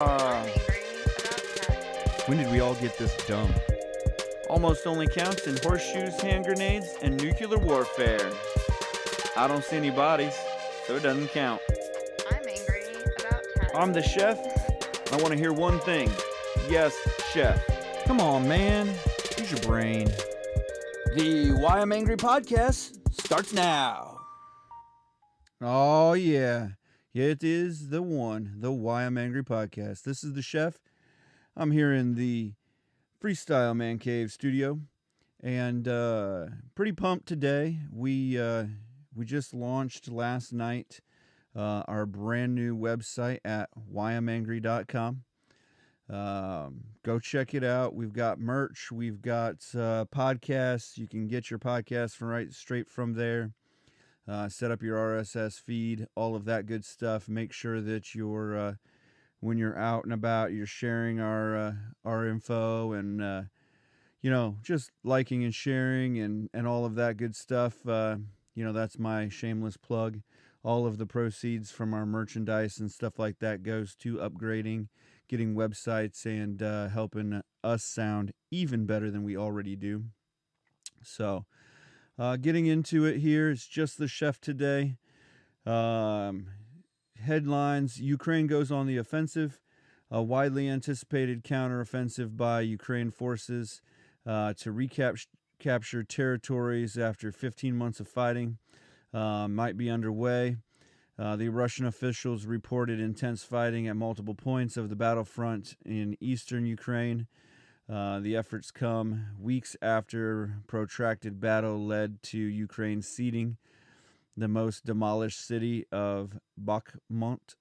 I'm angry about taxes. When did we all get this dumb? Almost only counts in horseshoes, hand grenades, and nuclear warfare. I don't see any bodies, so it doesn't count. I'm angry about taxes. I'm the chef. I want to hear one thing. Yes, chef. Come on, man. Use your brain. The Why I'm Angry podcast starts now. Oh, yeah. It is the one, the Why I'm Angry podcast. This is the chef. I'm here in the Freestyle Man Cave studio, and pretty pumped today. We just launched last night our brand new website at whyimangry.com. Go check it out. We've got merch. We've got podcasts. You can get your podcasts straight from there. Set up your RSS feed, all of that good stuff. Make sure that you're when you're out and about, you're sharing our info and just liking and sharing and all of that good stuff. That's my shameless plug. All of the proceeds from our merchandise and stuff like that goes to upgrading, getting websites, and helping us sound even better than we already do. So, getting into it here, it's just the chef today. Headlines: Ukraine goes on the offensive. A widely anticipated counteroffensive by Ukraine forces to recapture territories after 15 months of fighting might be underway. The Russian officials reported intense fighting at multiple points of the battlefront in eastern Ukraine. The efforts come weeks after protracted battle led to Ukraine ceding the most demolished city of Bakhmut.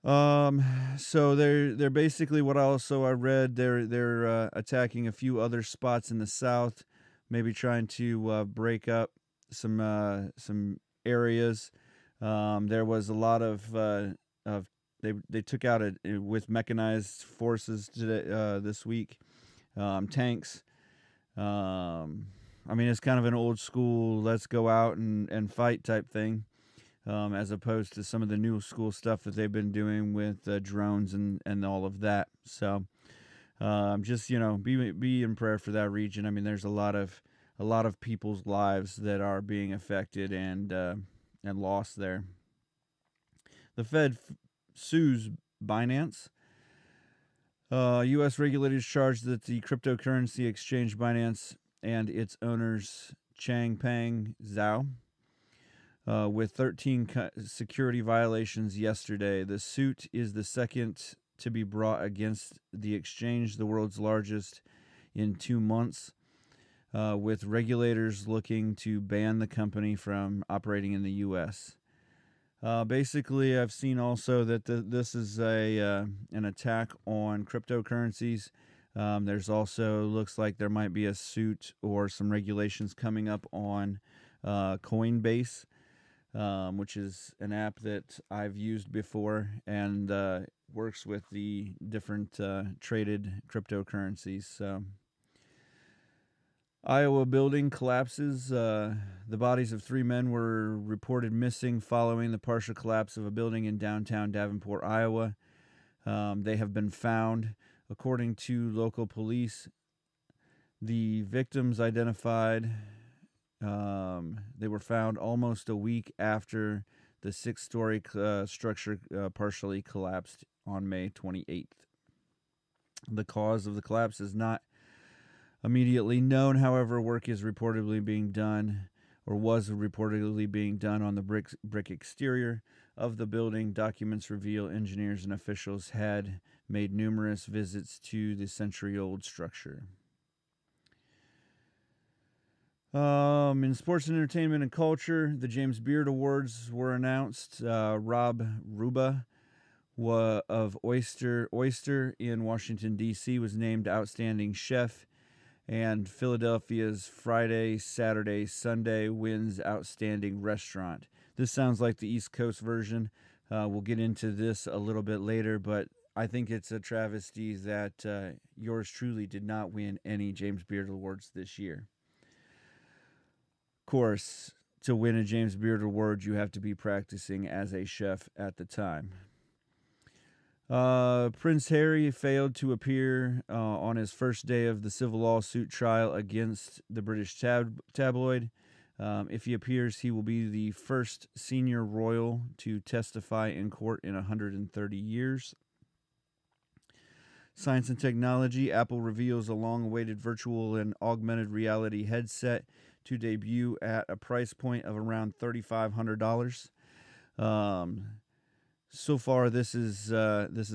So they're basically what I read. They're attacking a few other spots in the south, maybe trying to break up some areas. There was a lot of they took out with mechanized forces today, this week, tanks. It's kind of an old school, let's go out and fight type thing, as opposed to some of the new school stuff that they've been doing with drones and all of that. So just be in prayer for that region. There's a lot of people's lives that are being affected and lost there. The Fed sues Binance. U.S. regulators charged that the cryptocurrency exchange Binance and its owners Changpeng Zhao with 13 security violations yesterday. The suit is the second to be brought against the exchange, the world's largest, in 2 months, with regulators looking to ban the company from operating in the U.S. Basically, I've seen also that this is an attack on cryptocurrencies. There's also looks like there might be a suit or some regulations coming up on Coinbase, which is an app that I've used before and works with the different traded cryptocurrencies. So, Iowa building collapses. The bodies of 3 men were reported missing following the partial collapse of a building in downtown Davenport, Iowa. They have been found. According to local police, the victims identified, they were found almost a week after the 6-story structure partially collapsed on May 28th. The cause of the collapse is not immediately known. However, work is reportedly being done, or was reportedly being done, on the brick exterior of the building. Documents reveal engineers and officials had made numerous visits to the century-old structure. In sports and entertainment and culture, the James Beard Awards were announced. Rob Ruba of Oyster in Washington, D.C. was named Outstanding Chef, and Philadelphia's Friday, Saturday, Sunday wins Outstanding Restaurant. This sounds like the East Coast version. We'll get into this a little bit later, but I think it's a travesty that yours truly did not win any James Beard Awards this year. Of course, to win a James Beard Award, you have to be practicing as a chef at the time. Prince Harry failed to appear on his first day of the civil lawsuit trial against the British tabloid. If he appears, he will be the first senior royal to testify in court in 130 years. Science and technology. Apple reveals a long-awaited virtual and augmented reality headset to debut at a price point of around $3,500. So far, this is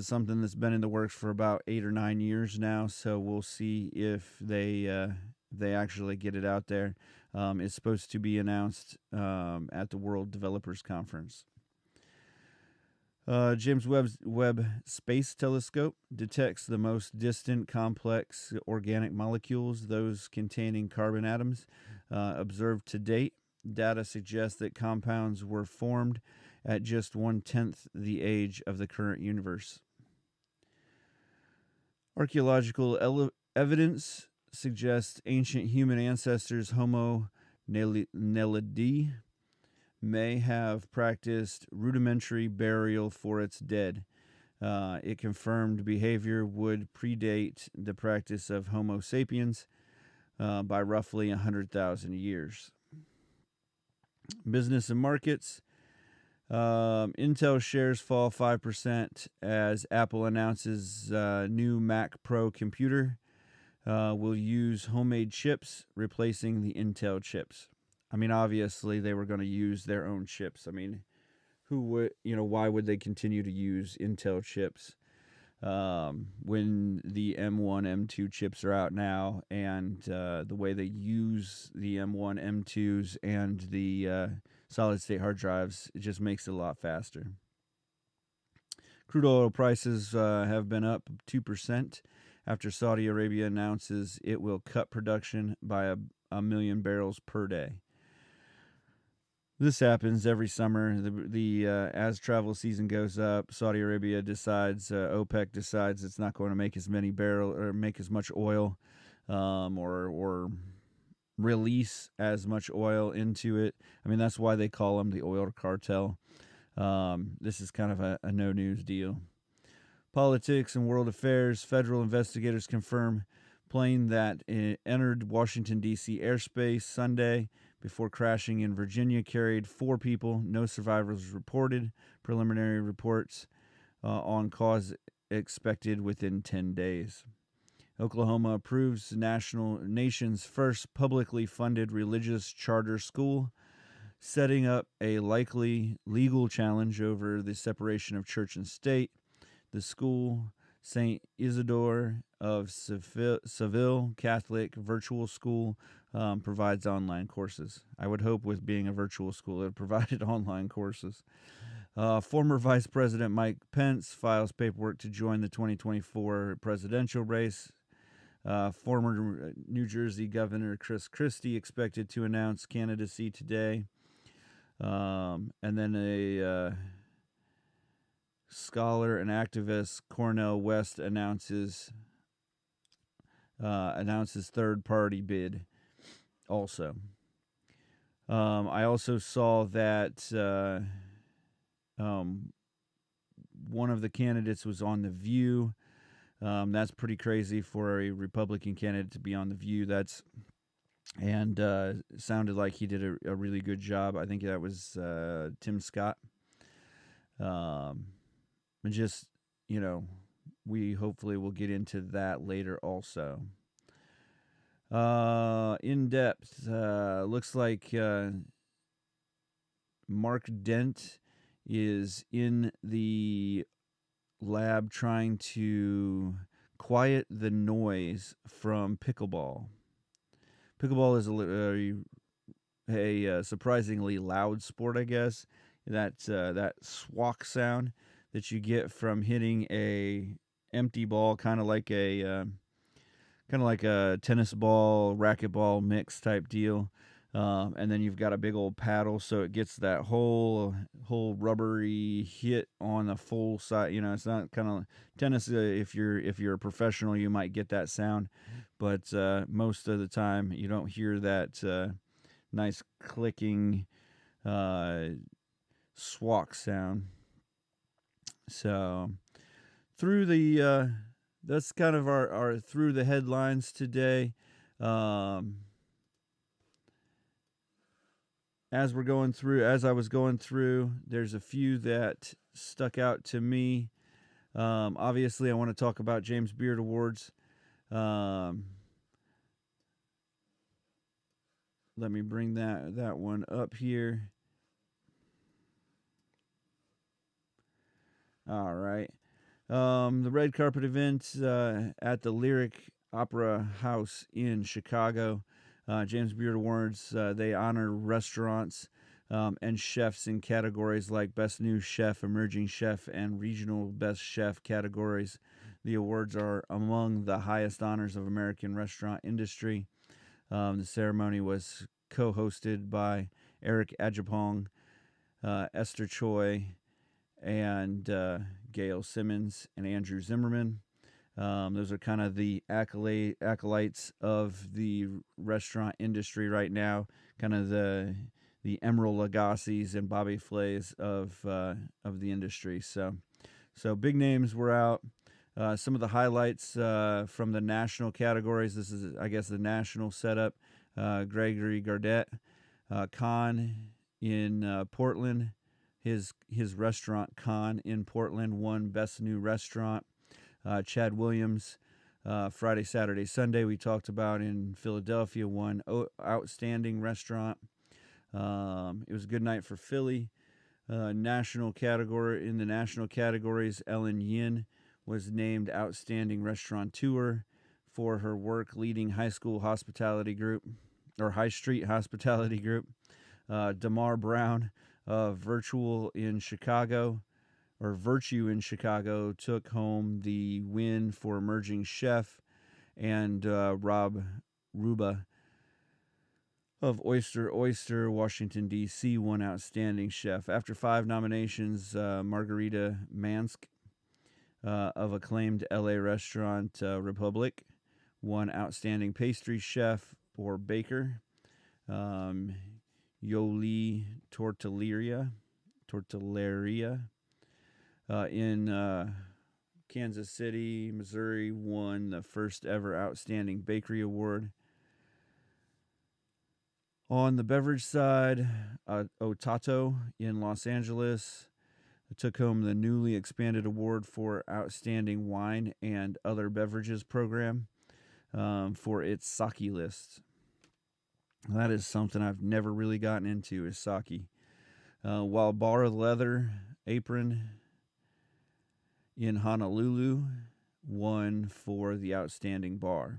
something that's been in the works for about 8 or 9 years now. So we'll see if they actually get it out there. It's supposed to be announced at the World Developers Conference. James Webb Space Telescope detects the most distant complex organic molecules, those containing carbon atoms, observed to date. Data suggests that compounds were formed at just 1/10 the age of the current universe. Archaeological evidence suggests ancient human ancestors Homo naledi may have practiced rudimentary burial for its dead. It confirmed behavior would predate the practice of Homo sapiens by roughly 100,000 years. Business and markets. Intel shares fall 5% as Apple announces new Mac Pro computer will use homemade chips, replacing the Intel chips. I mean, obviously, they were going to use their own chips. I mean, why would they continue to use Intel chips when the M1, M2 chips are out now, and the way they use the M1, M2s, and the solid-state hard drives, it just makes it a lot faster. Crude oil prices have been up 2% after Saudi Arabia announces it will cut production by a million barrels per day. This happens every summer. As travel season goes up, Saudi Arabia decides, OPEC decides it's not going to make as many barrels or make as much oil, or release as much oil into it. I mean, that's why they call them the oil cartel. This is kind of a no news deal. Politics and world affairs. Federal investigators confirm plane that entered Washington, D.C. airspace Sunday before crashing in Virginia carried 4 people. No survivors reported. Preliminary reports on cause expected within 10 days. Oklahoma approves nation's first publicly funded religious charter school, setting up a likely legal challenge over the separation of church and state. The school, St. Isidore of Seville Catholic Virtual School, provides online courses. I would hope with being a virtual school it provided online courses. Former Vice President Mike Pence files paperwork to join the 2024 presidential race. Former New Jersey Governor Chris Christie expected to announce candidacy today. And then a scholar and activist Cornel West announces third-party bid also. I also saw that one of the candidates was on The View. That's pretty crazy for a Republican candidate to be on The View. Sounded like he did a really good job. I think that was Tim Scott. We hopefully will get into that later also. In depth, looks like Mark Dent is in the lab trying to quiet the noise from pickleball. Pickleball is a surprisingly loud sport, I guess. That swak sound that you get from hitting a empty ball, kind of like a tennis ball, racquetball mix type deal. And then you've got a big old paddle, so it gets that whole rubbery hit on the full side. It's not kind of tennis. If you're a professional, you might get that sound, but most of the time you don't hear that nice clicking swak sound. So through the that's kind of our through the headlines today. As I was going through, there's a few that stuck out to me. Obviously, I want to talk about James Beard Awards. Let me bring that one up here. All right. The red carpet event at the Lyric Opera House in Chicago. James Beard Awards, they honor restaurants and chefs in categories like Best New Chef, Emerging Chef, and Regional Best Chef categories. The awards are among the highest honors of American restaurant industry. The ceremony was co-hosted by Eric Ajapong, Esther Choi, and Gail Simmons and Andrew Zimmerman. Those are kind of the acolytes of the restaurant industry right now, kind of the Emeril Lagasse's and Bobby Flay's of the industry. So big names were out. Some of the highlights from the national categories. This is, I guess, the national setup. Gregory Gardet, Khan in Portland. His restaurant, Khan in Portland, won Best New Restaurant. Chad Williams, Friday, Saturday, Sunday, we talked about in Philadelphia, won Outstanding Restaurant. It was a good night for Philly. National category, in the national categories, Ellen Yin was named Outstanding Restaurateur for her work leading High Street Hospitality Group. Damar Brown, Virtue in Chicago, took home the win for Emerging Chef, and Rob Ruba of Oyster, Washington, D.C. won Outstanding Chef. After 5 nominations, Margarita Mansk of acclaimed L.A. restaurant Republic won Outstanding Pastry Chef or Baker. Yoli Tortilleria in Kansas City, Missouri, won the first ever Outstanding Bakery Award. On the beverage side, Otato in Los Angeles took home the newly expanded award for Outstanding Wine and Other Beverages program for its sake list. That is something I've never really gotten into, is sake. While Bar Leather Apron in Honolulu won for the Outstanding Bar.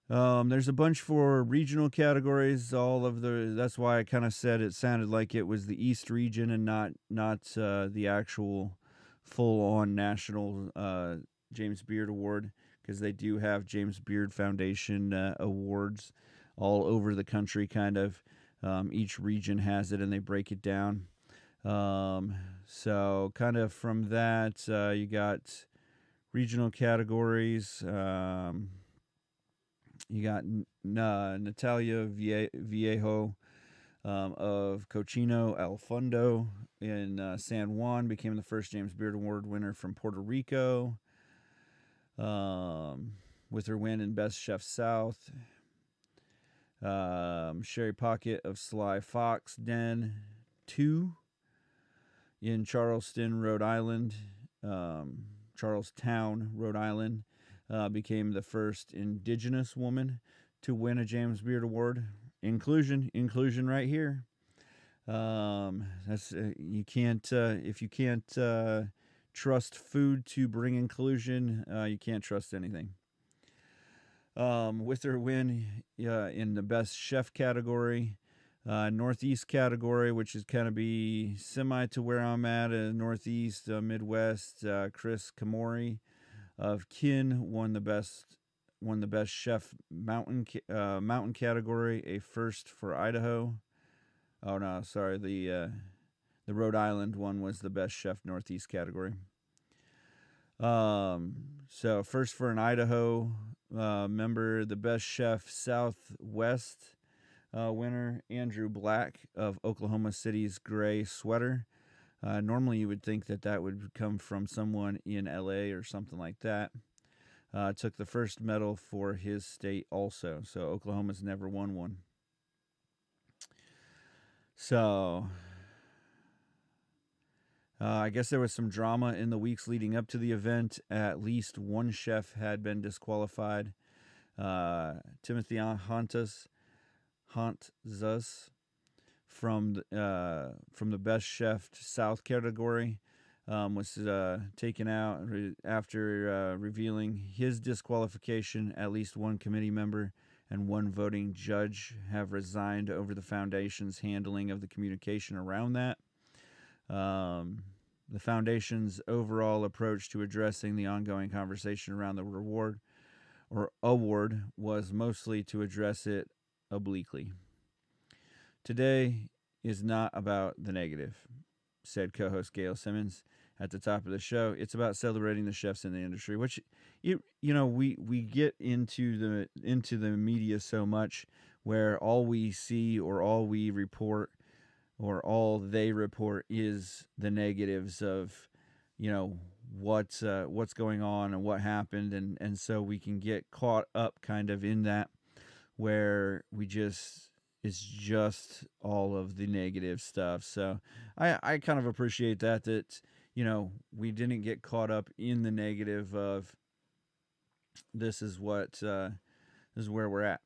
There's a bunch for regional categories. That's why I kind of said it sounded like it was the East region and not the actual full-on national James Beard Award, because they do have James Beard Foundation awards all over the country. Kind of each region has it, and they break it down. So kind of from that, you got regional categories. You got Natalia Viejo of Cochino El Fondo in San Juan, became the first James Beard Award winner from Puerto Rico, with her win in Best Chef South. Sherry Pocket of Sly Fox Den 2 in Charlestown, Rhode Island, became the first Indigenous woman to win a James Beard Award. Inclusion right here. You can't if you can't trust food to bring inclusion, you can't trust anything. With her win in the Best Chef category, Northeast category, which is kind of be semi to where I'm at, Northeast, Midwest, Chris Kamori of Kin won the best chef mountain category, a first for Idaho. Oh no, sorry, the Rhode Island one was the best chef Northeast category. So first for an Idaho member, the best chef Southwest winner, Andrew Black of Oklahoma City's Gray Sweater. Normally, you would think that would come from someone in LA or something like that. Took the first medal for his state also. So Oklahoma's never won one. So I guess there was some drama in the weeks leading up to the event. At least one chef had been disqualified. Timothy Hontus from the Best Chef South category was taken out after revealing his disqualification. At least one committee member and one voting judge have resigned over the foundation's handling of the communication around that. The foundation's overall approach to addressing the ongoing conversation around the award was mostly to address it obliquely. Today is not about the negative, said co-host Gail Simmons at the top of the show. It's about celebrating the chefs in the industry, which we get into the media so much where all we see or all we report or all they report is the negatives of what's going on and what happened, and so we can get caught up kind of in that where it's just all of the negative stuff. So I kind of appreciate that we didn't get caught up in the negative of this is where we're at.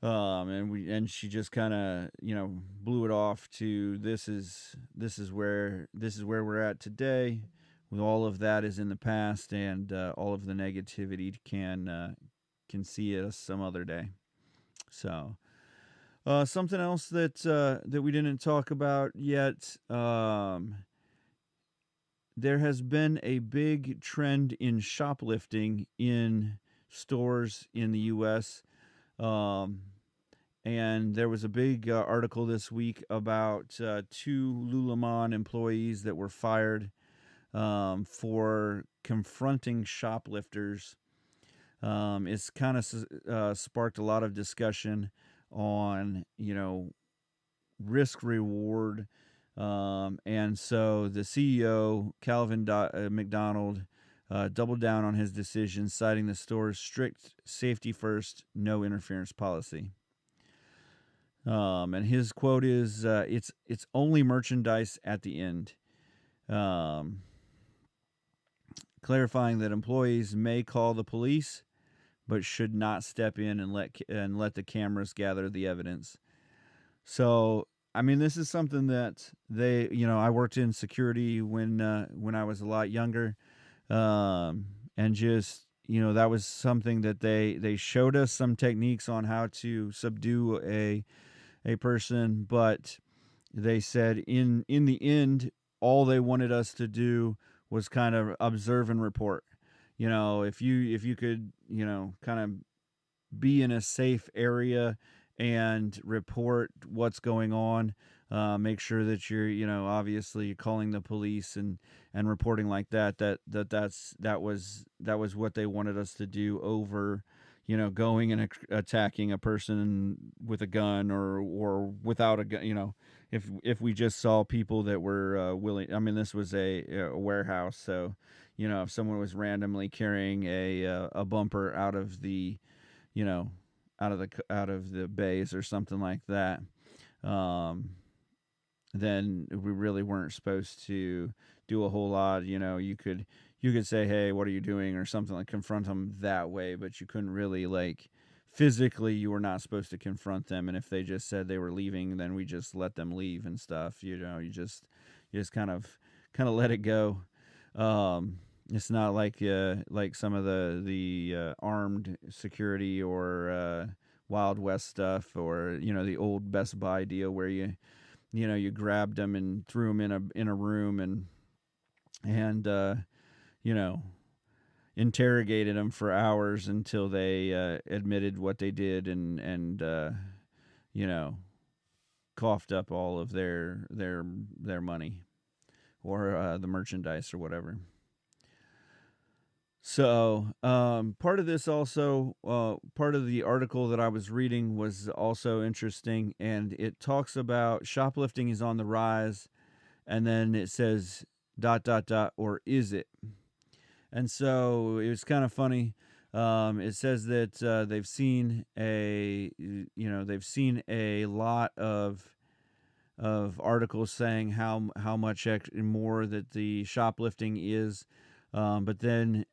And she just kind of blew it off to this is where we're at today. With all of that is in the past, and all of the negativity can see us some other day. So something else that we didn't talk about yet. There has been a big trend in shoplifting in stores in the U.S. And there was a big article this week about 2 Lululemon employees that were fired for confronting shoplifters. It's kind of sparked a lot of discussion on, risk reward. And so the CEO, Calvin McDonald, doubled down on his decision, citing the store's strict safety first, no interference policy. And his quote is, it's only merchandise at the end. Clarifying that employees may call the police, but should not step in and let the cameras gather the evidence. So, I mean, this is something that I worked in security when I was a lot younger. And just, that was something that they showed us some techniques on how to subdue a person, but they said in the end, all they wanted us to do was kind of observe and report. If you could, kind of be in a safe area and report what's going on, make sure that you're, obviously calling the police and reporting like that was what they wanted us to do over, going and attacking a person with a gun or without a gun. If we just saw people that were willing, I mean, this was a warehouse, so if someone was randomly carrying a bumper out of the bays or something like that, then we really weren't supposed to do a whole lot. You could say, hey, what are you doing, or something, like confront them that way, but you couldn't really, like, physically, you were not supposed to confront them. And if they just said they were leaving, then we just let them leave and stuff. You just kind of let it go. It's not like some of the armed security or Wild West stuff, or the old Best Buy deal where you grabbed them and threw them in a room and interrogated them for hours until they admitted what they did and coughed up all of their money or the merchandise or whatever. So part of this also, part of the article that I was reading was also interesting, and it talks about shoplifting is on the rise. and then it says ... or is it? And so it was kind of funny. It says that they've seen a lot of articles saying how much more that the shoplifting is, but then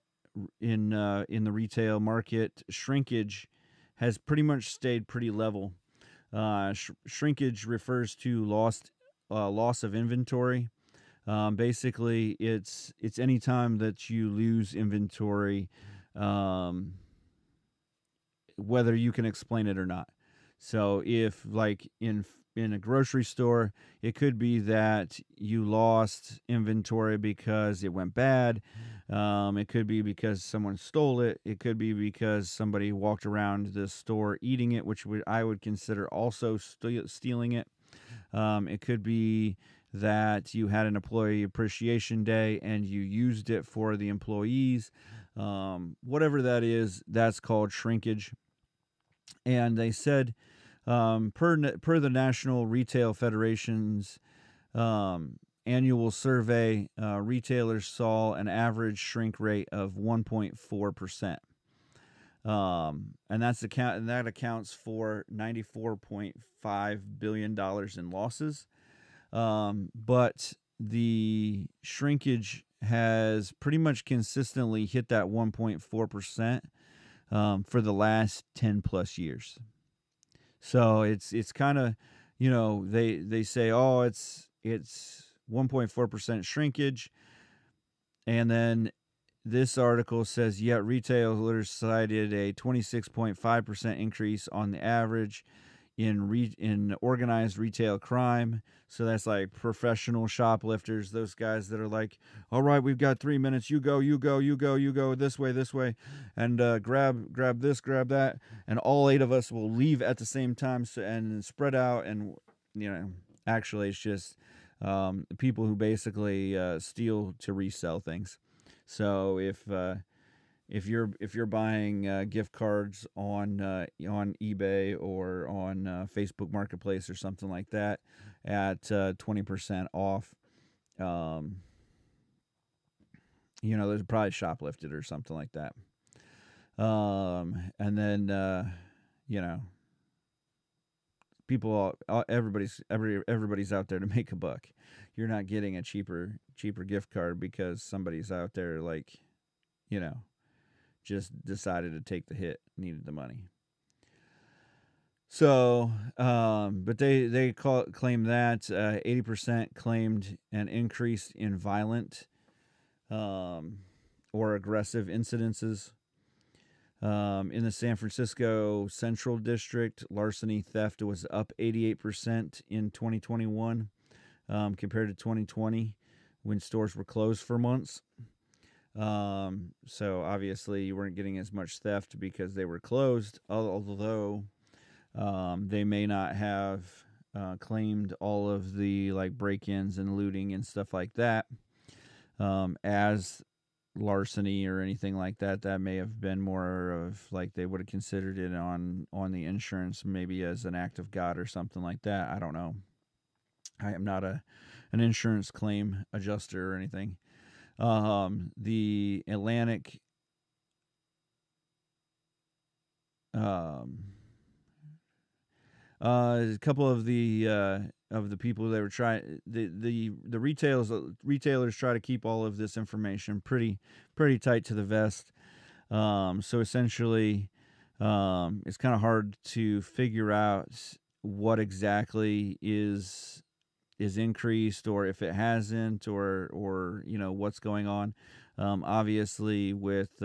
in the retail market, shrinkage has pretty much stayed pretty level. Shrinkage refers to loss of inventory. Basically, it's any time that you lose inventory, um, whether you can explain it or not. So if like in a grocery store, it could be that you lost inventory because it went bad. It could be because someone stole it. It could be because somebody walked around the store eating it, which I would consider also stealing it. It could be that you had an employee appreciation day and you used it for the employees. Whatever that is, that's called shrinkage. And they said, per the National Retail Federation's annual survey, retailers saw an average shrink rate of 1.4%. And that accounts for $94.5 billion in losses. But the shrinkage has pretty much consistently hit that 1.4% for the last 10 plus years. So it's kind of, they say, oh, it's 1.4% shrinkage. And then this article says, yet retailers cited a 26.5% increase on the average in organized retail crime. So that's like professional shoplifters, those guys that are like, all right, we've got 3 minutes. You go this way, and grab this, grab that, and all 8 of us will leave at the same time, and spread out. And actually, it's just people who basically steal to resell things. So if you're buying gift cards on eBay or on Facebook Marketplace or something like that at 20% off, those are probably shoplifted or something like that. And then people, everybody's out there to make a buck. You're not getting a cheaper gift card because somebody's out there like, just decided to take the hit, needed the money. So, but they claim that 80% claimed an increase in violent or aggressive incidences. In the San Francisco Central District, larceny theft was up 88% in 2021 compared to 2020 when stores were closed for months. So obviously you weren't getting as much theft because they were closed, although they may not have claimed all of the like break-ins and looting and stuff like that as larceny or anything like that. That may have been more of like they would have considered it on the insurance, maybe as an act of God or something like that. I don't know. I am not an insurance claim adjuster or anything. The Atlantic a couple of the people that were trying the retailers try to keep all of this information pretty tight to the vest. So essentially, it's kind of hard to figure out what exactly is increased or if it hasn't or what's going on. Obviously with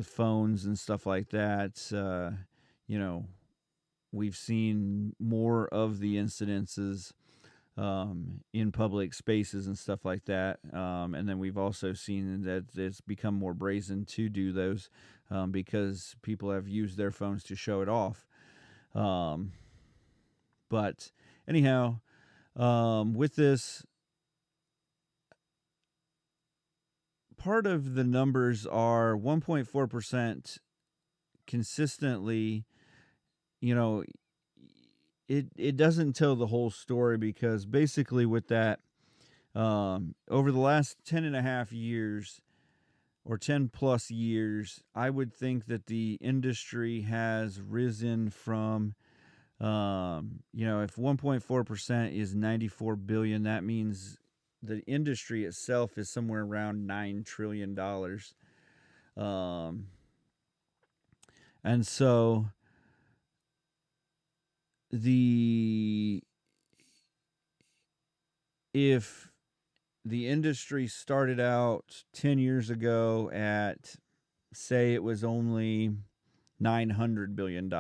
phones and stuff like that, we've seen more of the incidences in public spaces and stuff like that. And then we've also seen that it's become more brazen to do those because people have used their phones to show it off. But anyhow, with this, part of the numbers are 1.4% consistently, it doesn't tell the whole story, because basically with that, over the last 10 and a half years or 10 plus years, I would think that the industry has risen from, if 1.4% is 94 billion, that means the industry itself is somewhere around $9 trillion. And so if the industry started out 10 years ago at, say, it was only $900 billion,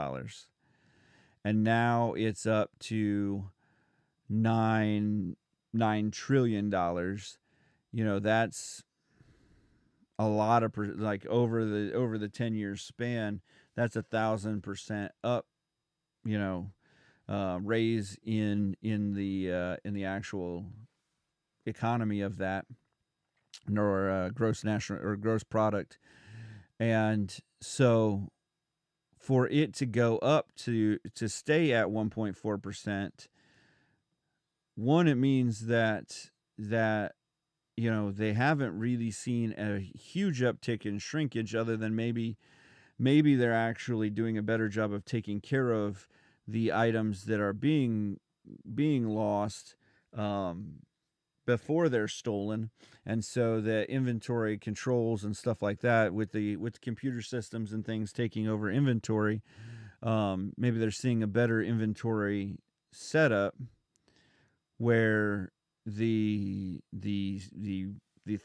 and now it's up to $9 trillion, that's a lot of like over the 10 year span, that's 1,000% up, raise in the actual economy of that, or gross national or gross product. And so for it to go up to stay at 1.4%, one, it means that they haven't really seen a huge uptick in shrinkage, other than maybe they're actually doing a better job of taking care of the items that are being lost before they're stolen. And so the inventory controls and stuff like that, with the computer systems and things taking over inventory, maybe they're seeing a better inventory setup, where the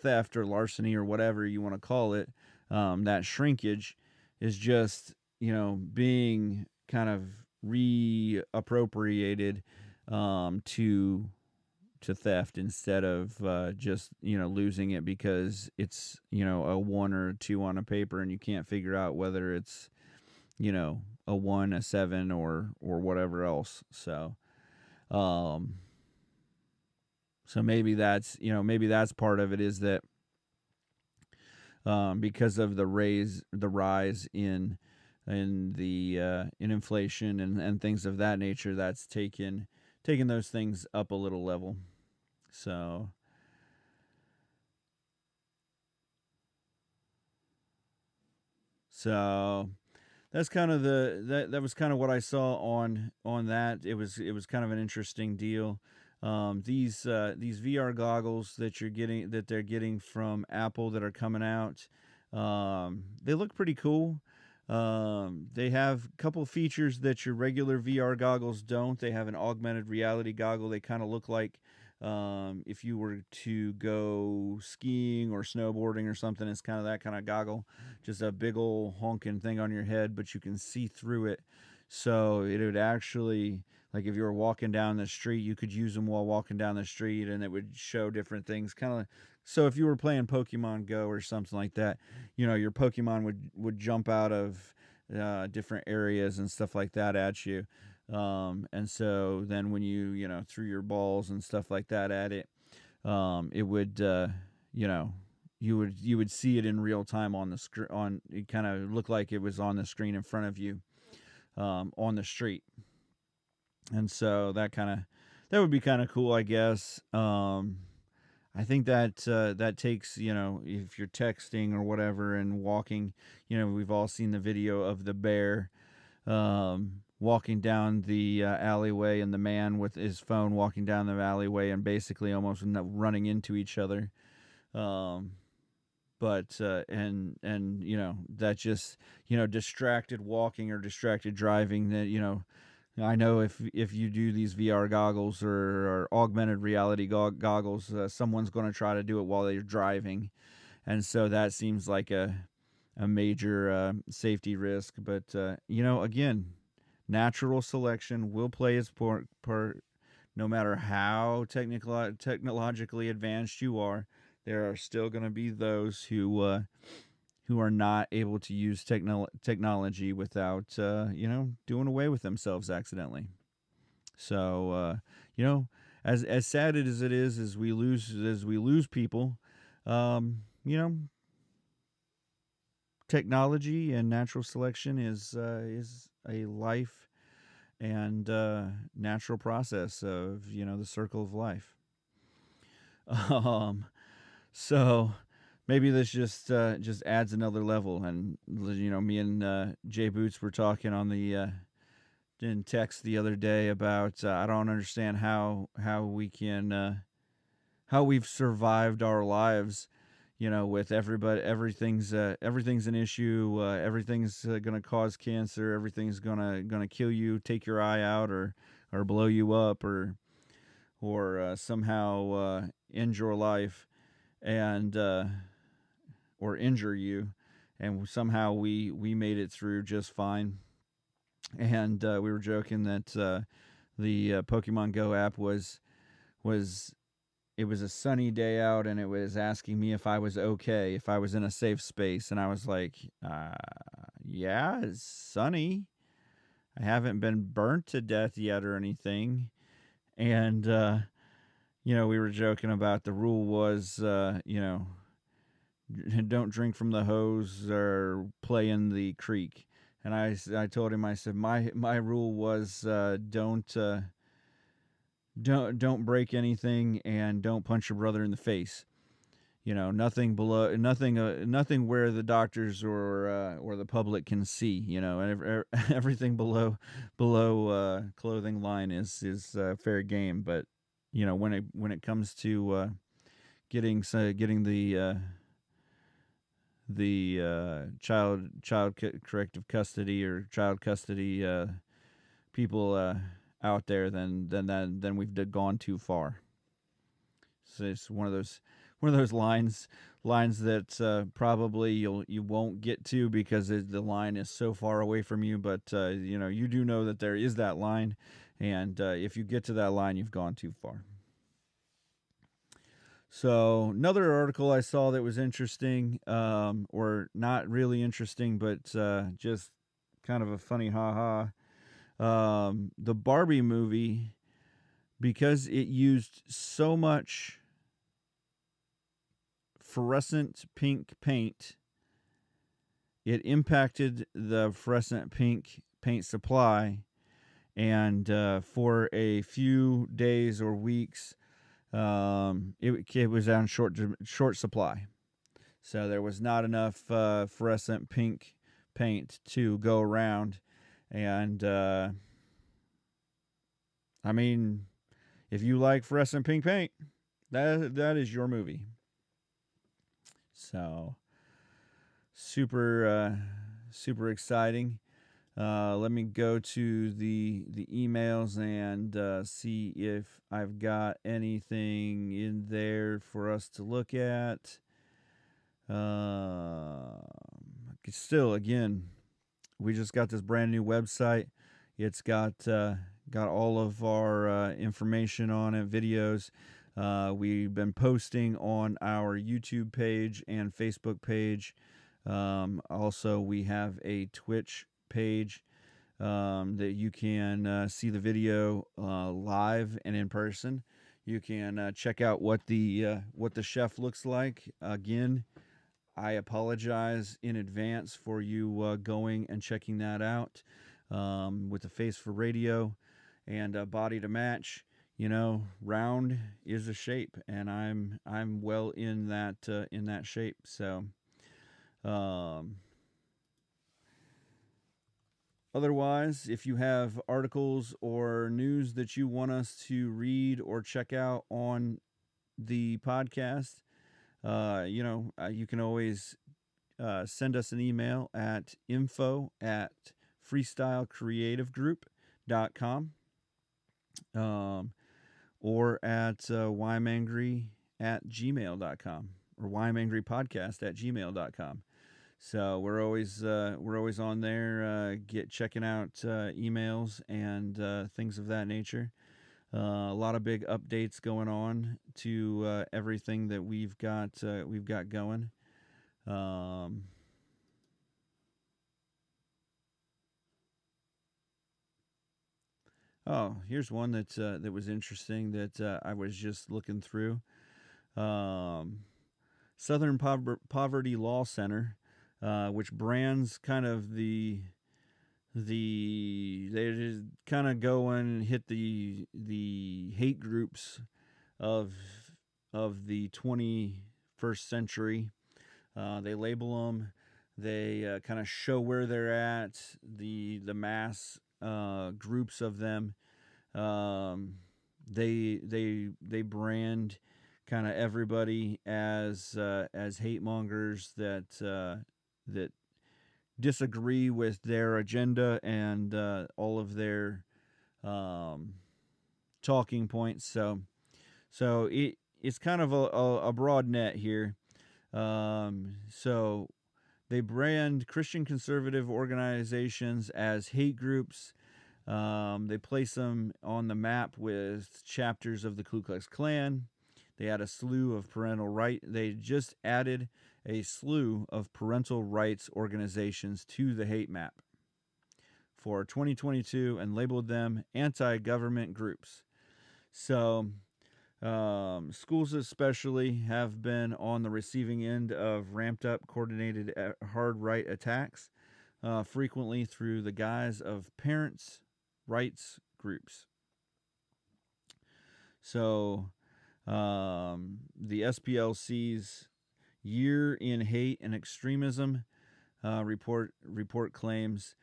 theft or larceny or whatever you want to call it, that shrinkage is just being kind of reappropriated to theft, instead of just losing it because it's a 1 or a 2 on a paper, and you can't figure out whether it's a 1, a 7, or whatever else. So maybe that's part of it, is that because of the rise in inflation and things of that nature, that's taken those things up a little level. So that's kind of that was kind of what I saw on that. It was kind of an interesting deal. These VR goggles that they're getting from Apple that are coming out, they look pretty cool. They have a couple features that your regular VR goggles don't. They have an augmented reality goggle. They kind of look like if you were to go skiing or snowboarding or something. It's kind of that kind of goggle, just a big old honking thing on your head, but you can see through it. So it would actually, like if you were walking down the street, you could use them while walking down the street, and it would show different things. Kind of, so if you were playing Pokemon Go or something like that, your Pokemon would jump out of different areas and stuff like that at you. And so then when you threw your balls and stuff like that at it, it would you would see it in real time on the screen. It kind of looked like it was on the screen in front of you, on the street. And so that would be kind of cool, I guess. I think that takes, if you're texting or whatever and walking, we've all seen the video of the bear walking down the alleyway, and the man with his phone walking down the alleyway and basically almost running into each other. But that just, distracted walking or distracted driving, that, I know if you do these VR goggles or augmented reality goggles, someone's going to try to do it while they're driving. And so that seems like a major safety risk. But, again, natural selection will play its part no matter how technologically advanced you are. There are still going to be those who are not able to use technology without, doing away with themselves accidentally. So, as sad as it is, as we lose people, technology and natural selection is a life and natural process of the circle of life. Um, so maybe this just adds another level. And me and Jay Boots were talking on the in text the other day about I don't understand how we can how we've survived our lives. With everybody, everything's an issue. Everything's gonna cause cancer. Everything's gonna kill you, take your eye out, or blow you up, or somehow end your life, and or injure you. And somehow we made it through just fine. And we were joking that the Pokemon Go app was it was a sunny day out, and it was asking me if I was okay, if I was in a safe space. And I was like, yeah, it's sunny. I haven't been burnt to death yet or anything. And we were joking about the rule was don't drink from the hose or play in the creek. And I told him, I said my rule was don't break anything, and don't punch your brother in the face. Nothing below, nothing where the doctors or the public can see. And everything below clothing line is fair game. But when it comes to getting the child corrective custody or child custody people out there, then we've gone too far. So it's one of those lines that probably you won't get to because the line is so far away from you. But you do know that there is that line, and if you get to that line, you've gone too far. So another article I saw that was interesting, or not really interesting, but just kind of a funny ha-ha. The Barbie movie, because it used so much fluorescent pink paint, it impacted the fluorescent pink paint supply, and for a few days or weeks, it was on short supply. So there was not enough fluorescent pink paint to go around. And I mean, if you like fluorescent pink paint, that is your movie. So super exciting. Let me go to the emails and see if I've got anything in there for us to look at. Still, again, we just got this brand new website. It's got all of our information on it, videos. We've been posting on our YouTube page and Facebook page. Also, we have a Twitch page that you can see the video live and in person. You can check out what the chef looks like. Again, I apologize in advance for you going and checking that out with a face for radio and body to match. Round is a shape, and I'm well in that shape. So, otherwise, if you have articles or news that you want us to read or check out on the podcast, you can always send us an email at info@freestylecreativegroup.com. Or at whyamangry@gmail.com or whyamangrypodcast@gmail.com. So we're always on there, checking out emails and things of that nature. A lot of big updates going on to everything that we've got going. Oh, here's one that was interesting that I was just looking through. Southern Poverty Law Center, which brands kind of the they just kind of go and hit the hate groups of the 21st century. They label them. They kind of show where they're at. The mass groups of them. Um, they brand kind of everybody as hate mongers that disagree with their agenda and all of their um, talking points. So it's kind of a broad net here. So they brand Christian conservative organizations as hate groups. They place them on the map with chapters of the Ku Klux Klan. They add a slew of parental right. They just added a slew of parental rights organizations to the hate map for 2022 and labeled them anti-government groups. So schools especially have been on the receiving end of ramped up coordinated hard right attacks, frequently through the guise of parents' rights groups. So the SPLC's Year in Hate and Extremism report claims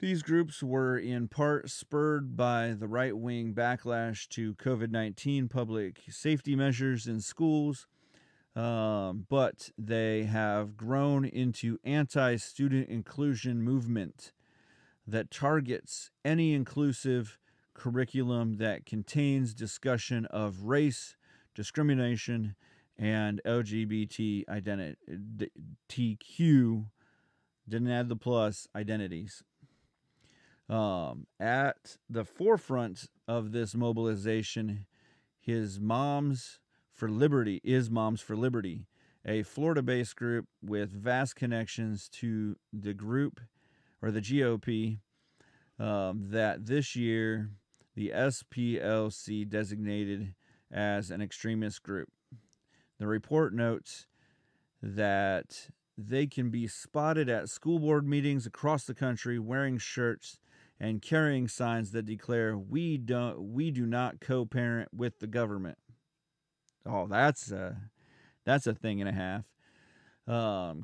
these groups were in part spurred by the right-wing backlash to COVID-19 public safety measures in schools, but they have grown into anti-student inclusion movement that targets any inclusive curriculum that contains discussion of race, discrimination, and LGBT identity, TQ, didn't add the plus, identities. At the forefront of this mobilization is Moms for Liberty, a Florida-based group with vast connections to the group or the GOP that this year the SPLC designated as an extremist group. The report notes that they can be spotted at school board meetings across the country wearing shirts and carrying signs that declare we do not co-parent with the government. Oh, that's a thing and a half.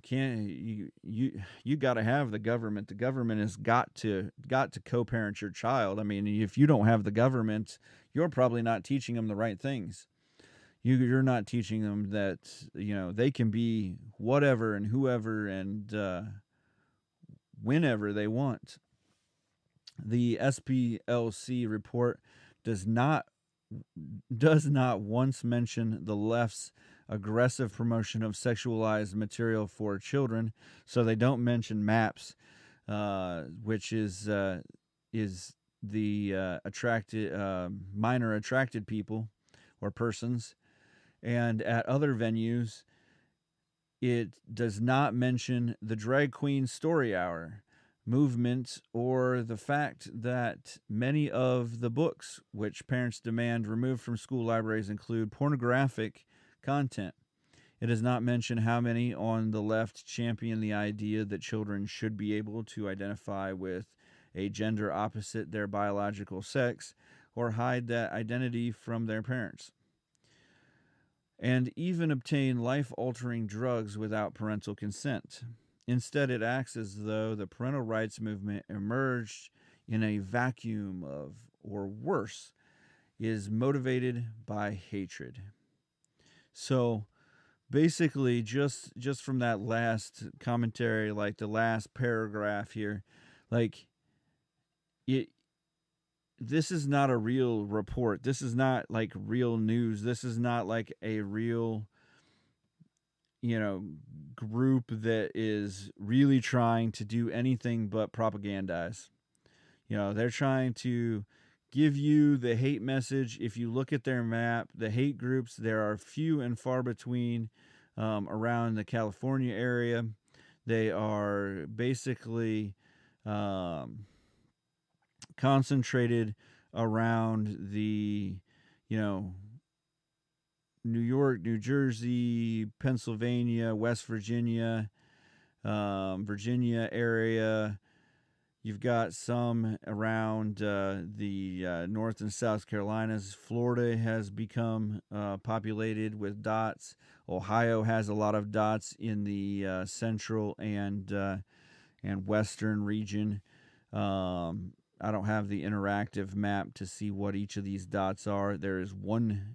Can you got to have the government. The government has got to co-parent your child. I mean, if you don't have the government, you're probably not teaching them the right things. You're not teaching them that they can be whatever and whoever and whenever they want. The SPLC report does not once mention the left's aggressive promotion of sexualized material for children, so they don't mention MAPS, which is the attracted minor attracted people or persons, and at other venues, it does not mention the drag queen story hour movement or the fact that many of the books which parents demand removed from school libraries include pornographic content. It does not mention how many on the left champion the idea that children should be able to identify with a gender opposite their biological sex or hide that identity from their parents, and even obtain life-altering drugs without parental consent. Instead, it acts as though the parental rights movement emerged in a vacuum of, or worse, is motivated by hatred. So basically, just from that last commentary, like the last paragraph here, like this is not a real report. This is not like real news. This is not like a real group that is really trying to do anything but propagandize. They're trying to give you the hate message. If you look at their map, the hate groups, there are few and far between around the California area. They are basically concentrated around the, New York, New Jersey, Pennsylvania, West Virginia, Virginia area, You've got some around the North and South Carolinas. Florida has become populated with dots. Ohio has a lot of dots in the central and western region. I don't have the interactive map to see what each of these dots are. There is one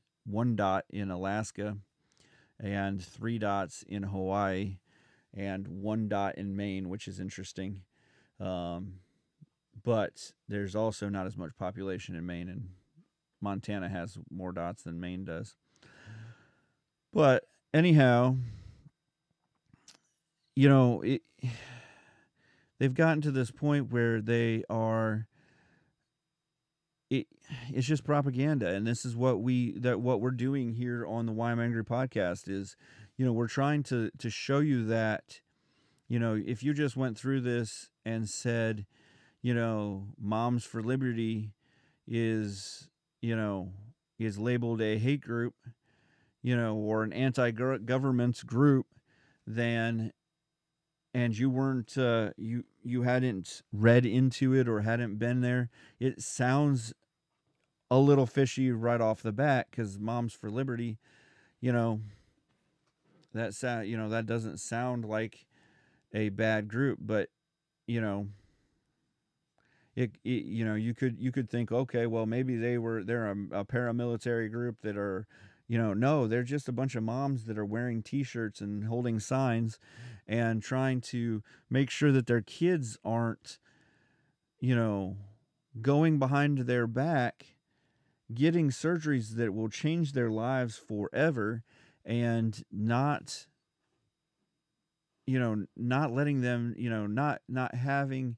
dot in Alaska, and 3 dots in Hawaii, and 1 dot in Maine, which is interesting. But there's also not as much population in Maine, and Montana has more dots than Maine does. But anyhow, they've gotten to this point where they are. It's just propaganda, and this is what we're doing here on the Why I'm Angry podcast is, we're trying to show you that, if you just went through this and said, Moms for Liberty is labeled a hate group, or an anti-government group, then, and you weren't, you hadn't read into it or hadn't been there, it sounds a little fishy right off the bat, because Moms for Liberty, that doesn't sound like a bad group, but you could think, okay, well, maybe they're a paramilitary group that are, no, they're just a bunch of moms that are wearing T-shirts and holding signs and trying to make sure that their kids aren't, going behind their back, getting surgeries that will change their lives forever, and not letting them, not having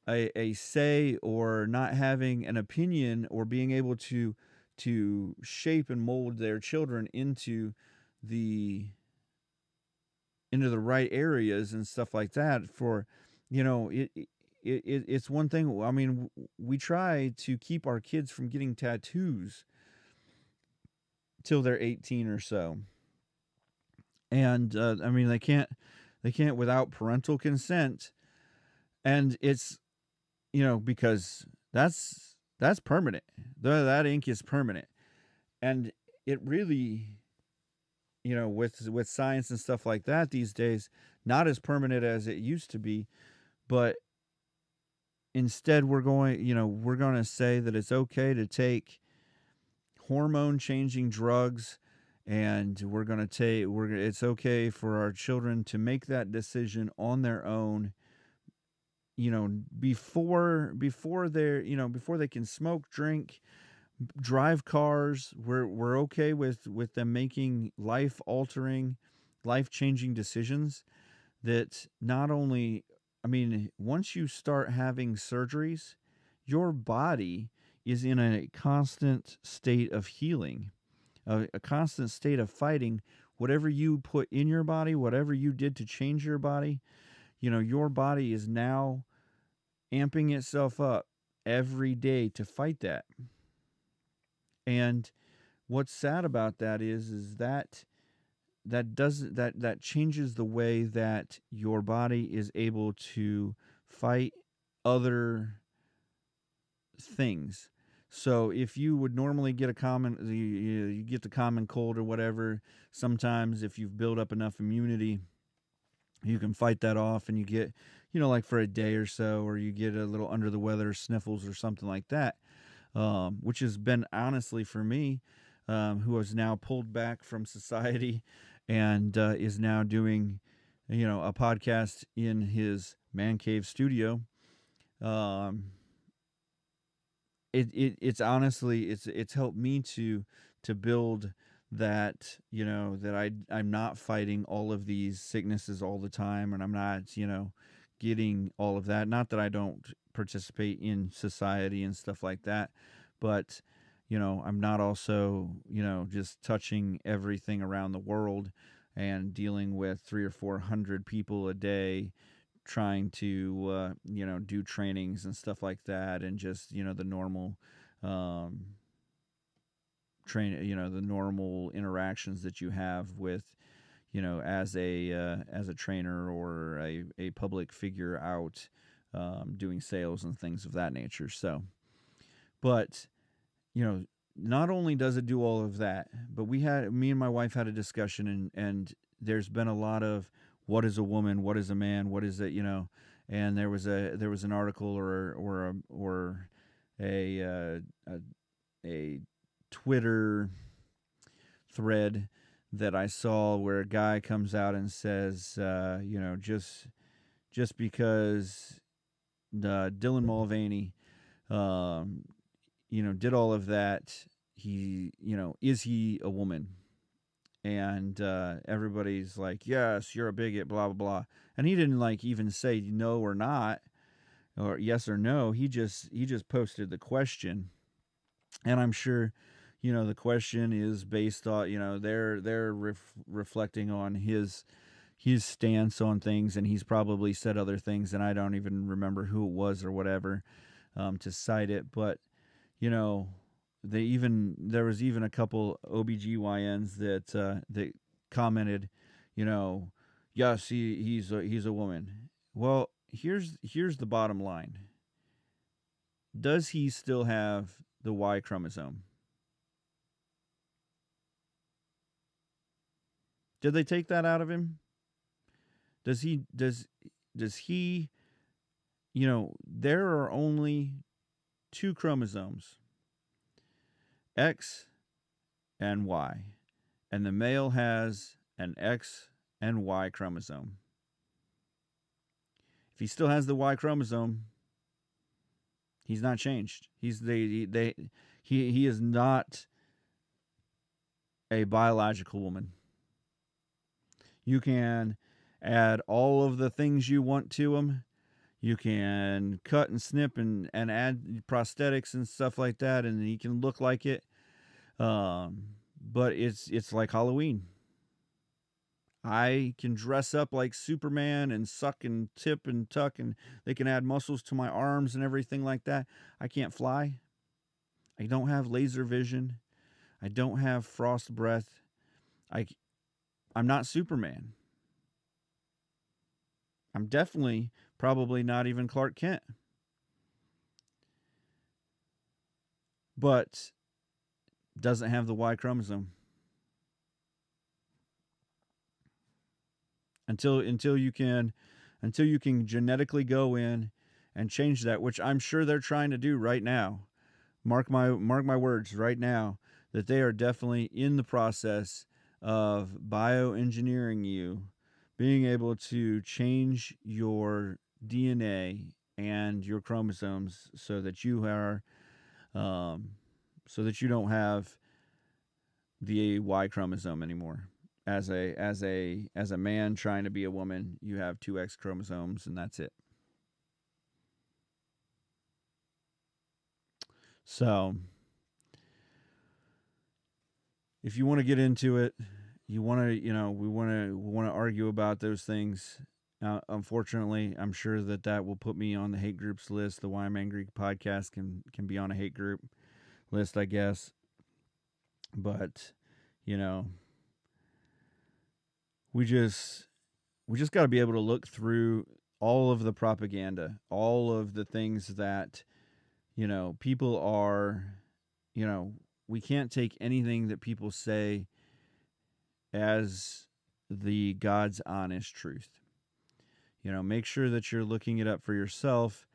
a say, or not having an opinion, or being able to shape and mold their children into the right areas and stuff like that. For it's one thing. I mean, we try to keep our kids from getting tattoos till they're 18 or so, and I mean, they can't without parental consent, and it's because that's permanent. That ink is permanent, and it really, with science and stuff like that these days, not as permanent as it used to be, but instead we're going to say that it's okay to take hormone changing drugs, and it's okay for our children to make that decision on their own, before they can smoke, drink, drive cars. We're okay with them making life altering, life changing decisions that not only, I mean, once you start having surgeries, your body is in a constant state of healing, a constant state of fighting whatever you put in your body, whatever you did to change your body. Your body is now amping itself up every day to fight that. And what's sad about that is that changes the way that your body is able to fight other things. So if you would normally get you get the common cold or whatever, sometimes if you've built up enough immunity, you can fight that off, and you get, like for a day or so, or you get a little under the weather, sniffles or something like that, which has been, honestly, for me, who has now pulled back from society and is now doing, a podcast in his man cave studio. It's honestly, it's helped me to build that, that I'm not fighting all of these sicknesses all the time, and I'm not, getting all of that. Not that I don't participate in society and stuff like that, but I'm not also, just touching everything around the world and dealing with 300 or 400 people a day, trying to do trainings and stuff like that, and just the normal the normal interactions that you have with as a trainer or a public figure out doing sales and things of that nature. So, but not only does it do all of that, but me and my wife had a discussion, and there's been a lot of what is a woman, what is a man, what is it, and there was an article or a Twitter thread that I saw where a guy comes out and says, just because Dylan Mulvaney, did all of that, is he a woman? And everybody's like, yes, you're a bigot, blah blah blah. And he didn't even say no or not, or yes or no. He just posted the question, and I'm sure, the question is based on, they're reflecting on his stance on things, and he's probably said other things, and I don't even remember who it was or whatever, to cite it, but there was even a couple OBGYNs that commented, yes, he's a woman. Well, here's the bottom line. Does he still have the Y chromosome? Did they take that out of him? Does he there are only 2 chromosomes, X and Y, and the male has an X and Y chromosome. If he still has the Y chromosome, he's not changed. He is not a biological woman. You can add all of the things you want to him. You can cut and snip and add prosthetics and stuff like that, and he can look like it. But it's like Halloween. I can dress up like Superman and suck and tip and tuck, and they can add muscles to my arms and everything like that. I can't fly. I don't have laser vision. I don't have frost breath. I'm not Superman. I'm definitely probably not even Clark Kent. But doesn't have the Y chromosome. Until you can genetically go in and change that, which I'm sure they're trying to do right now. Mark my words right now, that they are definitely in the process of bioengineering you, being able to change your DNA and your chromosomes so that you are so that you don't have the Y chromosome anymore. As a man trying to be a woman, you have 2 X chromosomes, and that's it. So, if you want to get into it, we want to argue about those things. Unfortunately, I'm sure that will put me on the hate groups list. The Why I'm Angry podcast can be on a hate group list, I guess. But, we just got to be able to look through all of the propaganda, all of the things that, people are, we can't take anything that people say as the God's honest truth. Make sure that you're looking it up for yourself.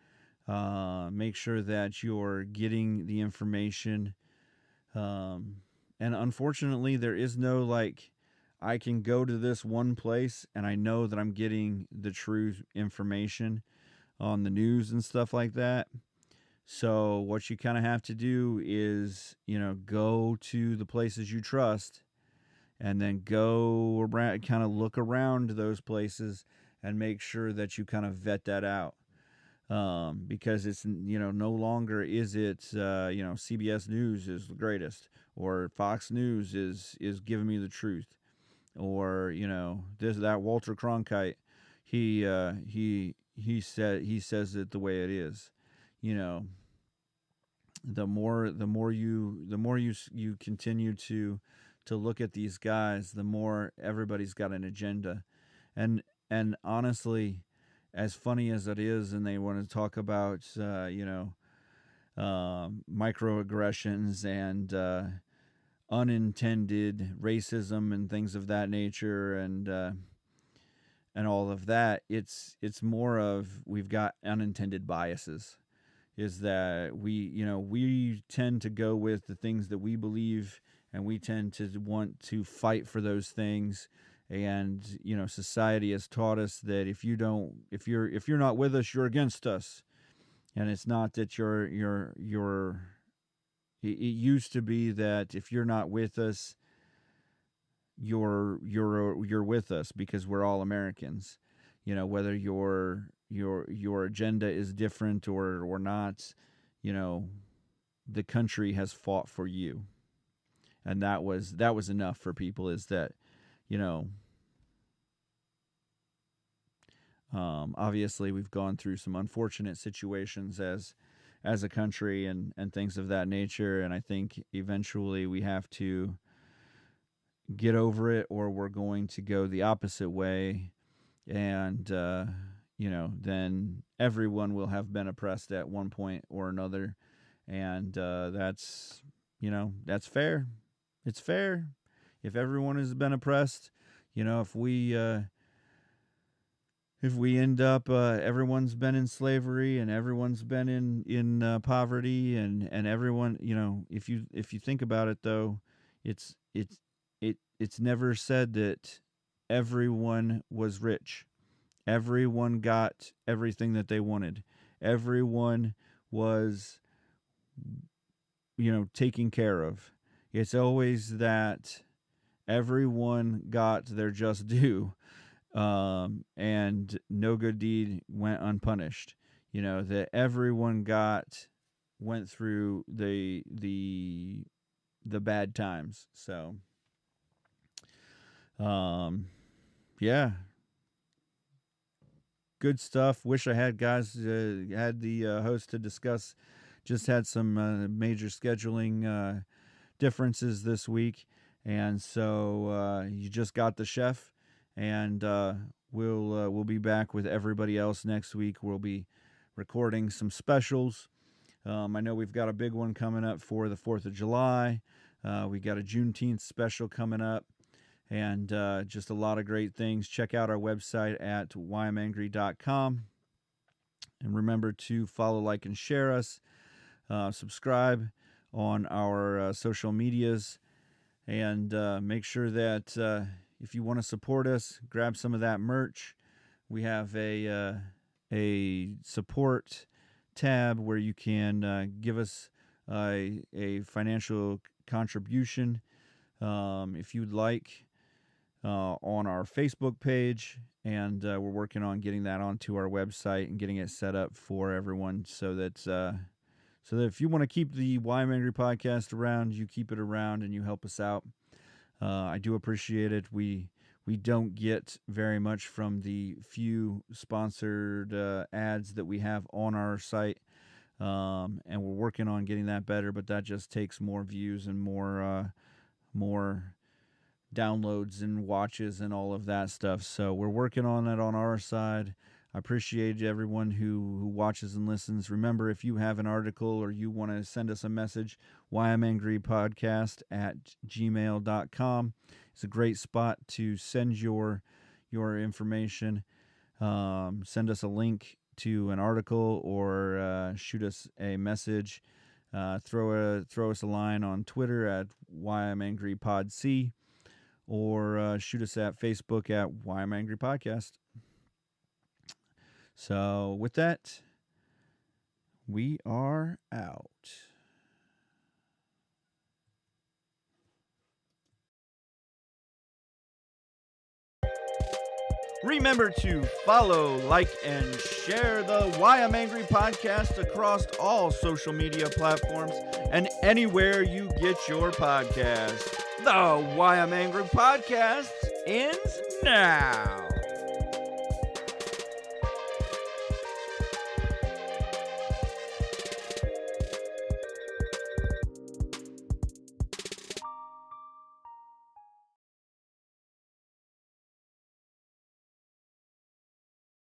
Make sure that you're getting the information. And unfortunately, there is no I can go to this one place and I know that I'm getting the true information on the news and stuff like that. So what you kind of have to do is, go to the places you trust, and then go around, kind of look around those places and make sure that you kind of vet that out. Because it's, no longer is it, CBS News is the greatest, or Fox News is giving me the truth. Or that Walter Cronkite, he says it the way it is. The more you continue to look at these guys, the more everybody's got an agenda, and honestly, as funny as it is, and they want to talk about, microaggressions and unintended racism and things of that nature, and all of that, it's more of we've got unintended biases. Is that we tend to go with the things that we believe, and we tend to want to fight for those things. And society has taught us that if you're not with us, you're against us. And it's not that it used to be that if you're not with us, you're with us, because we're all Americans. Whether your agenda is different or not, the country has fought for you. And that was enough for people, is that, obviously we've gone through some unfortunate situations as a country and things of that nature. And I think eventually we have to get over it, or we're going to go the opposite way. And, then everyone will have been oppressed at one point or another. And that's fair. It's fair. If everyone has been oppressed, if we end up, everyone's been in slavery and everyone's been in poverty, and everyone, if you think about it, though, it's never said that everyone was rich. Everyone got everything that they wanted. Everyone was, taken care of. It's always that everyone got their just due, and no good deed went unpunished. That everyone went through the bad times. So, yeah, good stuff. Wish I had had the host to discuss. Just had some major scheduling differences this week, and so you just got the chef, and we'll be back with everybody else next week. We'll be recording some specials. I know we've got a big one coming up for the 4th of July. We got a Juneteenth special coming up, and just a lot of great things. Check out our website at whyimangry.com, and remember to follow, like, and share us. Subscribe on our social medias, and make sure that if you want to support us, grab some of that merch. We have a support tab where you can give us a financial contribution, if you'd like, on our Facebook page, and we're working on getting that onto our website and getting it set up for everyone, so that if you want to keep the Why I'm Angry podcast around, you keep it around and you help us out. I do appreciate it. We don't get very much from the few sponsored ads that we have on our site, and we're working on getting that better, but that just takes more views and more downloads and watches and all of that stuff. So we're working on it on our side. I appreciate everyone who watches and listens. Remember, if you have an article or you want to send us a message, whyimangrypodcast@gmail.com. It's a great spot to send your information. Send us a link to an article, or shoot us a message. Throw us a line on Twitter at whyimangrypodc, or shoot us at Facebook at Why I'm Angry Podcast. So with that, we are out. Remember to follow, like, and share the Why I'm Angry podcast across all social media platforms and anywhere you get your podcasts. The Why I'm Angry podcast ends now.